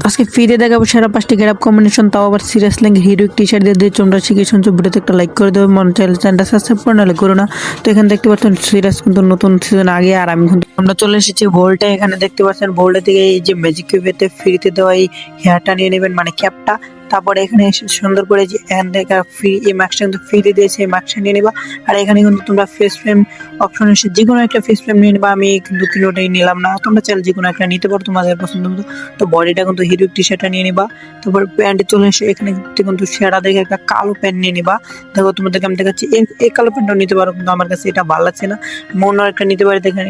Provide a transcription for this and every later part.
আজকে ফিরে দেখাবো সেরা 5টি গ্যাপ কম্বিনেশন, তাও আবার সিরিয়াস লেঙ্গ হিরোইক টি শার্ট দিয়ে তোমরা শিখে শুনছো। ভিডিওতে একটা লাইক করে দেবো, মন চ্যানেলটা সাবস্ক্রাইব করে নাহলে করো না। তো এখানে দেখতে পাচ্ছেন সিরিয়াস কিন্তু নতুন সিজন আগে, আর আমি কিন্তু আমরা চলে এসেছি ভোল্টে। এখানে দেখতে পাচ্ছেন ভোল্টে থেকে এই যে ম্যাজিক কিউবেতে ফ্রিতে দেওয়া এই হেয়ারটা নিয়ে নেবেন, মানে ক্যাপটা। তারপরে এখানে এসে সুন্দর করে যে এখান থেকে ফ্রি এই মাস্কটা কিন্তু ফ্রিতে দিয়েছে, এই মাস্কটা নিয়ে নেবা। আর এখানে কিন্তু তোমরা ফেস ফ্রেম অপশন এসে যে কোনো একটা ফেস ফ্রেম নিয়ে নেবা। আমি কিন্তু তিনোটাই নিলাম না, তোমরা চাইলে যে কোনো একটা নিতে পারো তোমাদের পছন্দ মতো। তো বডিটা কিন্তু হিরোইক টি শার্টটা নিয়ে নিবা। তারপর প্যান্টে চলে এসে এখানে কিন্তু সেরা দেখে একটা কালো প্যান্ট নিয়ে নিবা। দেখো তোমাদেরকে আমি দেখাচ্ছি, এই কালো প্যান্টটাও নিতে পারো, কিন্তু আমার কাছে এটা ভালো লাগছে না। মনে একটা নিতে পারি, দেখেন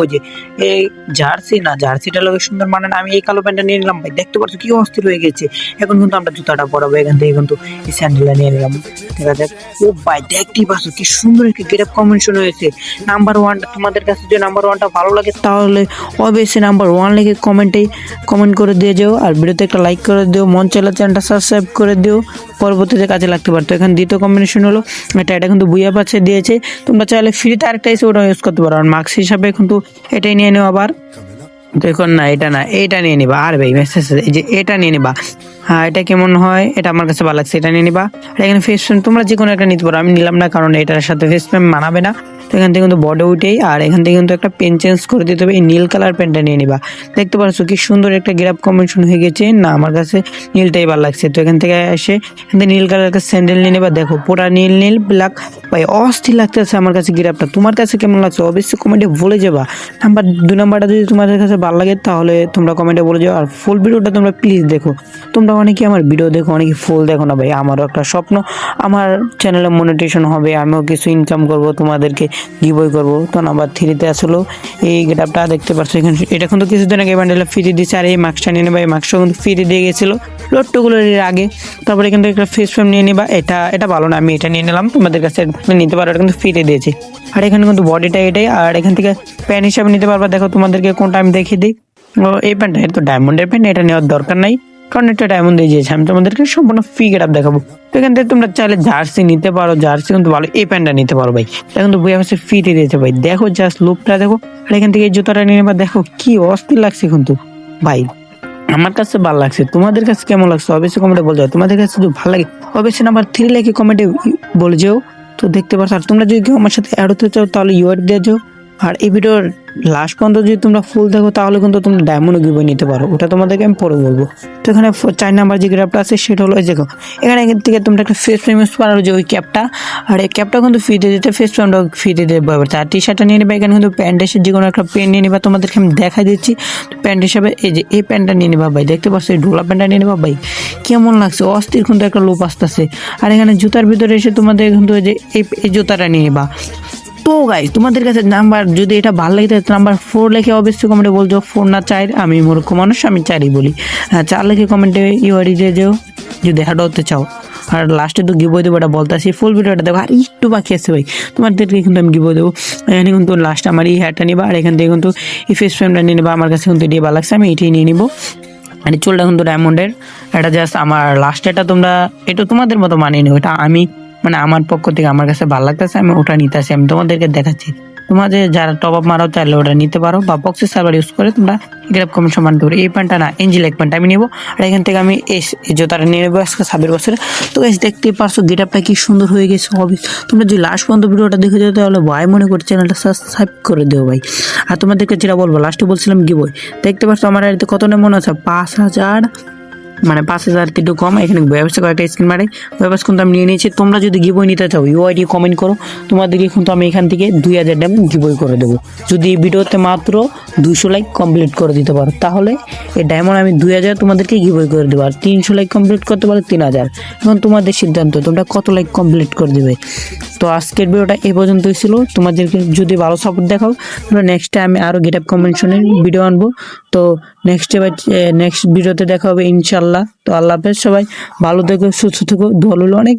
ওই যে এই জার্সিটা লোক সুন্দর, মানে আমি এই কালো প্যান্টটা নিয়ে নিলাম। ভাই দেখতে পাচ্ছ কি অস্থির হয়ে গেছে। এখন কিন্তু আমরা জুতাটা পরাবো, এখান থেকে কিন্তু এই স্যান্ডেলটা নিয়ে নিলাম। দেখা যাক। ও ভাই দেখতেই পাচ্ছ কি সুন্দর একটা গেট আপ কম্বিনেশন হয়েছে। নাম্বার 1, তোমাদের কাছে যদি নাম্বার 1টা ভালো লাগে তাহলে অবশ্যই নাম্বার 1 লিখে কমেন্ট করে দিয়ে যাও। আর ভিডিওতে একটা লাইক করে দিও, মন চাইলে চ্যানেলটা সাবস্ক্রাইব করে দিও, পরবর্তীতে কাজে লাগতে পারতো। এখানে দ্বিতীয় কম্বিনেশন হলো এটা কিন্তু বুইয়া পাচ্ছে দিয়েছে, তোমরা চাইলে ফ্রিতে আরেকটা এসে ওটা ইউজ করতে পারো। আর মার্কস হিসাবে কিন্তু এটাই নিয়ে নেও। আবার দেখুন না, এটা না, এইটা নিয়ে নিবা। আর ভাই মেসেজ এই যে এটা নিয়ে নিবা। হ্যাঁ, এটা কেমন হয়, এটা আমার কাছে ভালো লাগছে, এটা নিয়ে নিবা। আর এখানে ফেস ফ্রেম তোমরা যে কোনো একটা নিতে পারো, আমি নিলাম না কারণ এটার সাথে ফেস ফ্রেম মানাবে না। তো এখান থেকে কিন্তু বডি উঠেই, আর এখান থেকে কিন্তু একটা পেন চেঞ্জ করে দিতে হবে। এই নীল কালার পেনটা নিয়ে নিবা। দেখতে পাচ্ছ কি সুন্দর একটা গ্যাপ কম্বিনেশন হয়ে গেছে না, আমার কাছে নীলটাই ভালো লাগছে। তো এখান থেকে এসে এখান থেকে নীল কালার স্যান্ডেল নিয়ে নিবা। দেখো পুরা নীল ব্ল্যাক, ভাই অস্থির লাগতেছে আমার কাছে গ্যাপটা। তোমার কাছে কেমন লাগছে অবশ্যই কমেন্টে বলে যাবা। নাম্বার 2 নাম্বারটা যদি তোমাদের কাছে ভালো লাগে তাহলে তোমরা কমেন্টে বলে যাও। আর ফুল ভিডিওটা তোমরা প্লিজ দেখো। তোমরা অনেকে আমার ভিডিও দেখো, অনেকে ফুল দেখো না। ভাই আমারও একটা স্বপ্ন, আমার চ্যানেলে মনিটাইজেশন হবে, আমিও কিছু ইনকাম করব, তোমাদেরকে গিভওয়ে করব। তো নাম্বার 3তে আসলো এই গেটআপটা দেখতে পাচ্ছ। এখানে এটা কিন্তু কিছুদিন আগে বান্ডেলে ফ্রি দিচ্ছে। আর এই মাস্কটা নিয়ে নেবা, এই মাস্কটা কিন্তু ফ্রি দিয়ে গেছিলো লোট্টুগুলোর আগে। তারপরে কিন্তু একটা ফেস ফ্রেম নিয়ে নিবা। এটা ভালো না, আমি এটা নিয়ে নিলাম, তোমাদের কাছে নিতে পারো, এটা কিন্তু ফ্রিতে দিয়েছি। আর এখানে কিন্তু বডিটা এটাই, আর এখান থেকে প্যান্ট হিসাবে নিতে পারবা। দেখো তোমাদেরকে কোনটা আমি দেখিয়ে দিই। এই প্যান্টটা, এটা তো ডায়মন্ডের প্যান্ট, এটা নেওয়ার দরকার নাই কারণ এটা ডায়মন্ড দিয়ে দিয়েছে। আমি তোমাদেরকে সম্পূর্ণ ফ্রি গেটআপ দেখাবো। তো এখান থেকে তোমরা চাইলে জার্সি নিতে পারো, জার্সি কিন্তু ভালো। এই প্যান্টটা নিতে পারো ভাই, এটা কিন্তু বই আছে ফ্রিতে দিয়েছে। ভাই দেখো জাস্ট লুকটা দেখো। আর এখান থেকে এই জুতাটা নিয়ে নেবা, দেখো কি অস্থির লাগছে কিন্তু ভাই, আমার কাছে ভালো লাগছে। তোমাদের কাছে কেমন লাগছে অবশ্যই কমেন্টে বলে যাও। তোমাদের কাছে যদি ভালো লাগে অবশ্যই নাম্বার 3 লিখে কমেন্টে বলে যাও। তো দেখতে পাচ্ছ। আর তোমরা যদি কেউ আমার সাথে অ্যাড হতে চাও তাহলে ইউআর দিয়ে যাও। আর এই ভিডিওর লাস্ট পর্যন্ত যদি তোমরা ফুল দেখো তাহলে কিন্তু তোমরা ডায়মন্ড গিভওয়ে নিতে পারো, ওটা তোমাদেরকে আমি পরে বলবো। তো এখানে 4 নাম্বার যে গ্রাফটা আছে সেটা হলো এই দেখো, এখান থেকে তোমরা একটা ফেস ফ্রেম ইউজ করার যে ওই ক্যাপটা, আর এই ক্যাপটা কিন্তু ফ্রিতে দিতে, ফেস ফ্রেমটা ফ্রিতে দেবে। আর টি শার্টটা নিয়ে নেবে। এখানে কিন্তু প্যান্ট এসে যে কোনো একটা প্যান্ট নিয়ে নেবা, তোমাদেরকে আমি দেখাই দিচ্ছি। তো প্যান্ট হিসাবে এই যে এই প্যান্টটা নিয়ে নেবা। ভাই দেখতে পাচ্ছ এই ডোলা প্যান্টটা নিয়ে নেবা। ভাই কেমন লাগছে অস্থির কিন্তু একটা লুক আসতেছে। আর এখানে জুতার ভিতরে এসে তোমাদের কিন্তু এই যে এই জুতাটা নিয়ে নেবা। তো গাইস তোমাদের কাছে নাম্বার যদি এটা ভালো লাগে তাহলে নাম্বার 4 লিখে অবশ্যই কমেন্টে বলছো। 4 না 4, আমি মূর্খ মানুষ, আমি 4ই বলি। 4 লিখে কমেন্টে ইউআরই দিয়ে যাও যদি হ্যাড হতে চাও। আর লাস্টে তো গিভওয়ে দেবো, এটা বলতেছি। ফুল ভিডিওটা দেখো, আর একটু বাকি আছে ভাই, তোমাদেরকে কিন্তু আমি গিভওয়ে দেবো। এখানে কিন্তু লাস্ট আমার এই হেয়ারটা নিবা, আর এখান থেকে কিন্তু এই ফেস ফ্রেমটা নিয়ে নেবা। আমার কাছে কিন্তু এটাই ভালো লাগছে, আমি এটাই নিয়ে নিবো। আর চুলটা কিন্তু ডায়মন্ডের, এটা জাস্ট আমার লাস্ট, এটা তোমরা এটা তোমাদের মতো মানিয়ে নিও। এটা আমি মানে আমার পক্ষ থেকে আমার কাছে ভালো লাগতেছে, আমি ওটা নিতে আসি, আমি তোমাদেরকে দেখাচ্ছি। তোমাদের যারা টপ আপ মারাও চাইলে ওটা নিতে পারো, বা বক্সের সার্ভার ইউজ করে তোমরা গ্যাপ কমিশন মানতে পারো। এই প্যান্টটা না, এঞ্জেল এক প্যান্ট আমি নেবো। আর এখান থেকে আমি এই জুতাটা নিয়ে নেবো আজকে 26 বছরে। তো গাইস দেখতেই পারছো গেটআপটা কি সুন্দর হয়ে গেছে হবে। তোমরা যদি লাস্ট পর্যন্ত ভিডিওটা দেখে যাও তাহলে ভাই মনে করে চ্যানেলটা সাবস্ক্রাইব করে দিও ভাই। আর তোমাদেরকে যেটা বলবো, লাস্টে বলছিলাম গিভওয়ে, দেখতে পাচ্ছ আমার বাড়িতে কত মনে আছে 5,000, মানে 5,000 কিন্তু কম। এখানে ব্যবস্থা কয়েকটা স্ক্রিন মারে, ব্যবস্থা কিন্তু আমি নিয়ে নিয়েছি। তোমরা যদি গিভওয়ে নিতে চাও ইউআইডি কমেন্ট করো, তোমাদেরকে কিন্তু আমি এখান থেকে 2000 ডায়মন্ড গিভওয়ে করে দেবো। যদি এই ভিডিওতে মাত্র 200 লাইক কমপ্লিট করে দিতে পারো তাহলে এই ডায়মন্ড আমি 2000 তোমাদেরকে গিভওয়ে করে দেবো। আর 300 লাইক কমপ্লিট করতে পারলে 3000। এখন তোমাদের সিদ্ধান্ত, তোমরা কত লাইক কমপ্লিট করে দেবে। তো আজকের ভিডিওটা এই পর্যন্তই ছিল। তোমাদেরকে যদি ভালো সাপোর্ট দেখাও তাহলে নেক্সট টাইম আমি আরও গেটআপ কম্বিনেশনের ভিডিও আনবো। তো নেক্সট ভিডিওতে দেখা হবে ইনশাল্লাহ। তো আল্লাহ হাফেজ, সবাই ভালো থেকো, সুস্থ থেকো, দোয়া রইলো অনেক।